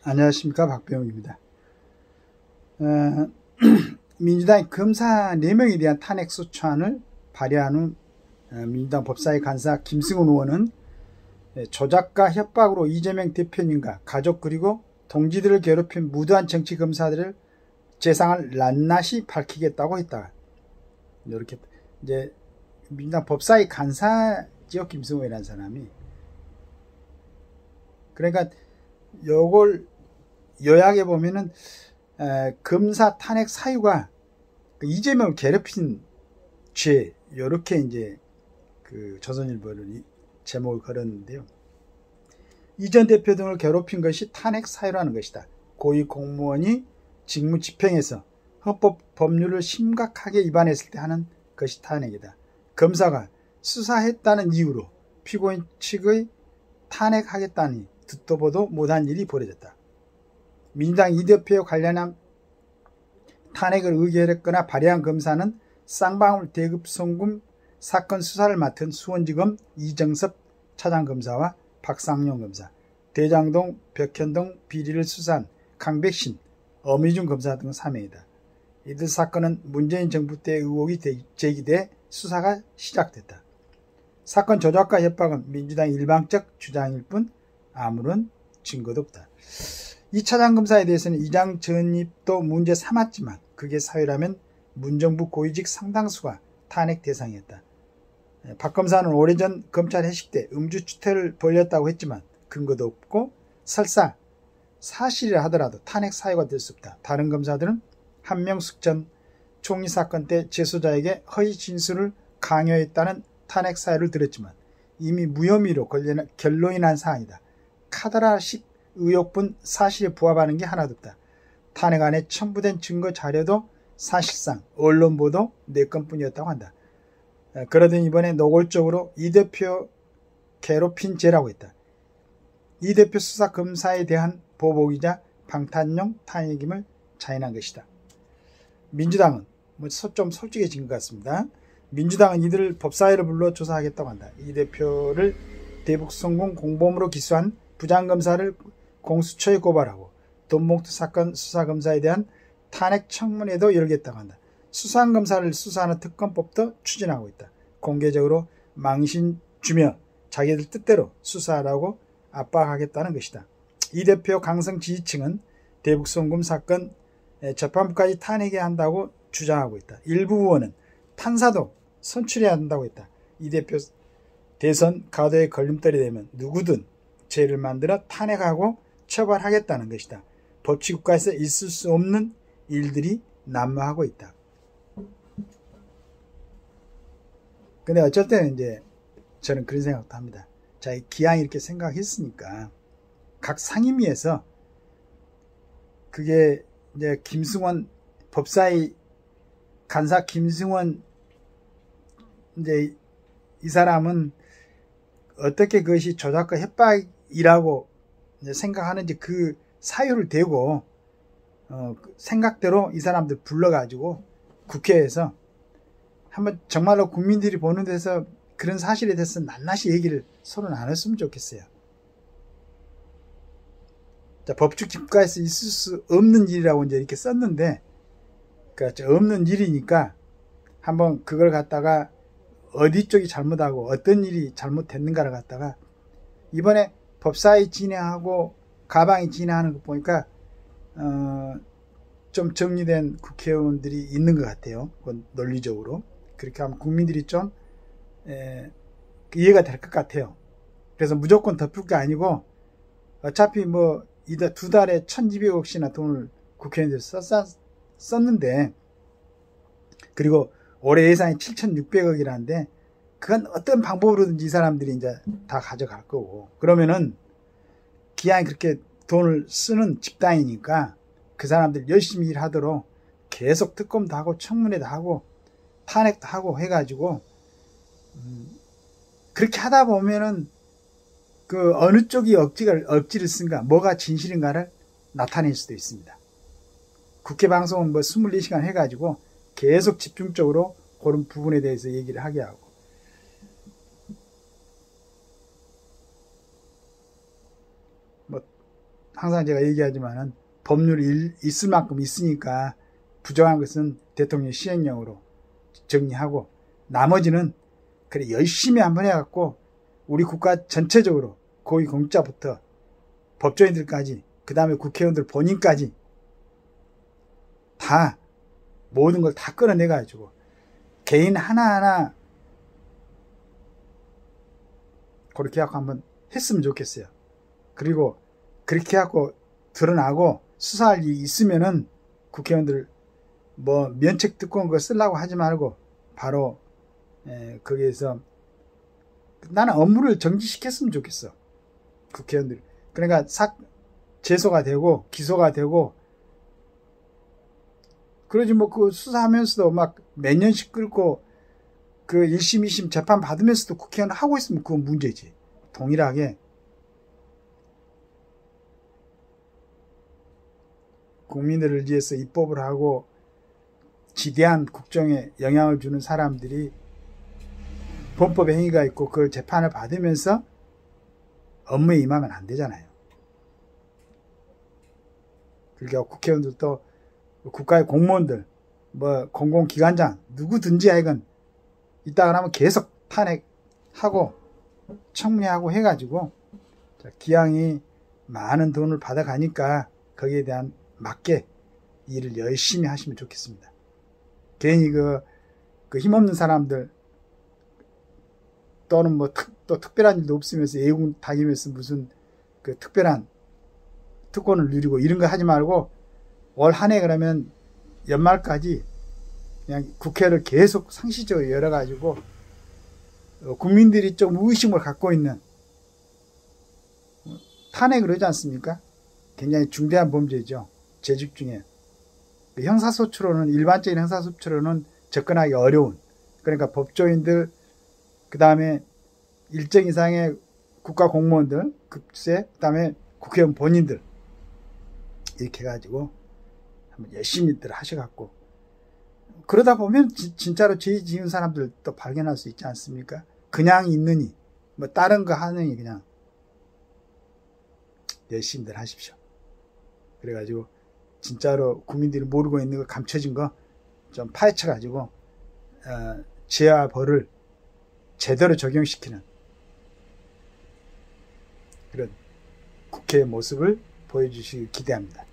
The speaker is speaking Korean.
안녕하십니까, 박병욱입니다. 민주당이 검사 4명에 대한 탄핵 소추안을 발의한 후 민주당 법사위 간사 김승훈 의원은 조작과 협박으로 이재명 대표님과 가족 그리고 동지들을 괴롭힌 무도한 정치 검사들을 재상을 낱낱이 밝히겠다고 했다. 이렇게 이제 민주당 법사위 간사지요, 김승훈이라는 사람이. 그러니까 요걸 요약해 보면은 검사 탄핵 사유가 이재명을 괴롭힌 죄, 요렇게 이제 그 조선일보를 제목을 걸었는데요. 이전 대표 등을 괴롭힌 것이 탄핵 사유라는 것이다. 고위 공무원이 직무 집행에서 헌법 법률을 심각하게 위반했을 때 하는 것이 탄핵이다. 검사가 수사했다는 이유로 피고인 측의 탄핵하겠다니 듣도 보도 못한 일이 벌어졌다. 민주당 이 대표에 관련한 탄핵을 의결했거나 발의한 검사는 쌍방울 대급송금 사건 수사를 맡은 수원지검 이정섭 차장검사와 박상용 검사, 대장동 벽현동 비리를 수사한 강백신, 엄의중 검사 등 3명이다. 이들 사건은 문재인 정부 때 의혹이 제기돼 수사가 시작됐다. 사건 조작과 협박은 민주당의 일방적 주장일 뿐 아무런 증거도 없다. 이 차장검사에 대해서는 이장 전입도 문제 삼았지만 그게 사유라면 문정부 고위직 상당수가 탄핵 대상이었다. 박 검사는 오래전 검찰 회식 때 음주 추태를 벌였다고 했지만 근거도 없고 설사 사실이라 하더라도 탄핵 사유가 될 수 없다. 다른 검사들은 한명숙 전 총리 사건 때 재소자에게 허위 진술을 강요했다는 탄핵 사유를 들었지만 이미 무혐의로 결론이 난 사안이다. 카더라식 의혹뿐 사실에 부합하는 게 하나도 없다. 탄핵안에 첨부된 증거 자료도 사실상 언론 보도 4건뿐이었다고 한다. 그러더니 이번에 노골적으로 이 대표 괴롭힌 죄라고 했다. 이 대표 수사검사에 대한 보복이자 방탄용 탄핵임을 자인한 것이다. 민주당은 좀 솔직해진 것 같습니다. 민주당은 이들을 법사위로 불러 조사하겠다고 한다. 이 대표를 대북송금 공범으로 기소한 부장검사를 공수처에 고발하고 돈봉투 사건 수사검사에 대한 탄핵 청문회도 열겠다고 한다. 수상검사를 수사하는 특검법도 추진하고 있다. 공개적으로 망신 주며 자기들 뜻대로 수사하라고 압박하겠다는 것이다. 이 대표 강성 지지층은 대북송금 사건 재판부까지 탄핵해야 한다고 주장하고 있다. 일부 의원은 판사도 선출해야 한다고 했다. 이 대표 대선 가도에 걸림돌이 되면 누구든 죄를 만들어 탄핵하고 처벌하겠다는 것이다. 법치국가에서 있을 수 없는 일들이 난무하고 있다. 근데 어쩔 때는 이제 저는 그런 생각도 합니다. 자, 기왕 이렇게 생각했으니까 각 상임위에서 그게 이제 김승원 법사위 간사 김승원 이제 이 사람은 어떻게 그것이 조작과 협박이라고 생각하는지 그 사유를 대고 생각대로 이 사람들 불러가지고 국회에서 한번 정말로 국민들이 보는 데서 그런 사실에 대해서 낱낱이 얘기를 서로 나눴으면 좋겠어요. 자, 법치 국가에서 있을 수 없는 일이라고 이제 이렇게 썼는데, 그러니까 없는 일이니까 한번 그걸 갖다가 어디 쪽이 잘못하고 어떤 일이 잘못됐는가를 갖다가 이번에 법사위 진행하고 가방이 진행하는 거 보니까 좀 정리된 국회의원들이 있는 것 같아요. 논리적으로. 그렇게 하면 국민들이 좀 이해가 될 것 같아요. 그래서 무조건 덮을 게 아니고 어차피 뭐 두 달에 1200억씩이나 돈을 국회의원들이 썼는데 그리고 올해 예산이 7600억이라는데 그건 어떤 방법으로든지 이 사람들이 이제 다 가져갈 거고 그러면은 기왕 그렇게 돈을 쓰는 집단이니까 그 사람들 열심히 일하도록 계속 특검도 하고 청문회도 하고 탄핵도 하고 해가지고 그렇게 하다 보면은 그 어느 쪽이 억지를 쓴가 뭐가 진실인가를 나타낼 수도 있습니다. 국회 방송은 뭐 24시간 해가지고 계속 집중적으로 그런 부분에 대해서 얘기를 하게 하고 항상 제가 얘기하지만은 법률이 있을 만큼 있으니까 부정한 것은 대통령 시행령으로 정리하고 나머지는 그래 열심히 한번 해갖고 우리 국가 전체적으로 고위공직자부터 법조인들까지 그 다음에 국회의원들 본인까지 다 모든 걸 다 끌어내가지고 개인 하나하나 그렇게 하고 한번 했으면 좋겠어요. 그리고 그렇게 하고 드러나고 수사할 일이 있으면은 국회의원들 뭐 면책 특권 그거 쓰려고 하지 말고 바로 거기에서 나는 업무를 정지시켰으면 좋겠어. 국회의원들. 그러니까 제소가 되고 기소가 되고 그러지 뭐 그 수사하면서도 막 몇 년씩 끌고 그 1심 2심 재판 받으면서도 국회의원 하고 있으면 그건 문제지. 동일하게 국민들을 위해서 입법을 하고 지대한 국정에 영향을 주는 사람들이 범법 행위가 있고 그걸 재판을 받으면서 업무에 임하면 안 되잖아요. 그러니까 국회의원들도 국가의 공무원들 뭐 공공기관장 누구든지 하여간 이따가 하면 계속 탄핵하고 청문회하고 해가지고 기왕이 많은 돈을 받아가니까 거기에 대한 맞게 일을 열심히 하시면 좋겠습니다. 괜히 그 힘없는 사람들 또는 뭐 또 특별한 일도 없으면서 애국 다니면서 무슨 그 특별한 특권을 누리고 이런 거 하지 말고 올 한 해 그러면 연말까지 그냥 국회를 계속 상시적으로 열어가지고 국민들이 좀 의심을 갖고 있는 탄핵을 하지 않습니까? 굉장히 중대한 범죄죠. 재직 중에. 형사소추로는 일반적인 형사소추로는 접근하기 어려운 그러니까 법조인들 그 다음에 일정 이상의 국가 공무원들 급세 그 다음에 국회의원 본인들 이렇게 해가지고 한번 열심히들 하셔갖고 그러다 보면 진짜로 죄 지은 사람들 또 발견할 수 있지 않습니까? 그냥 있느니 뭐 다른 거 하느니 그냥 열심히들 하십시오. 그래가지고 진짜로 국민들이 모르고 있는 거 감춰진 거 좀 파헤쳐가지고 죄와 벌을 제대로 적용시키는 그런 국회의 모습을 보여주시길 기대합니다.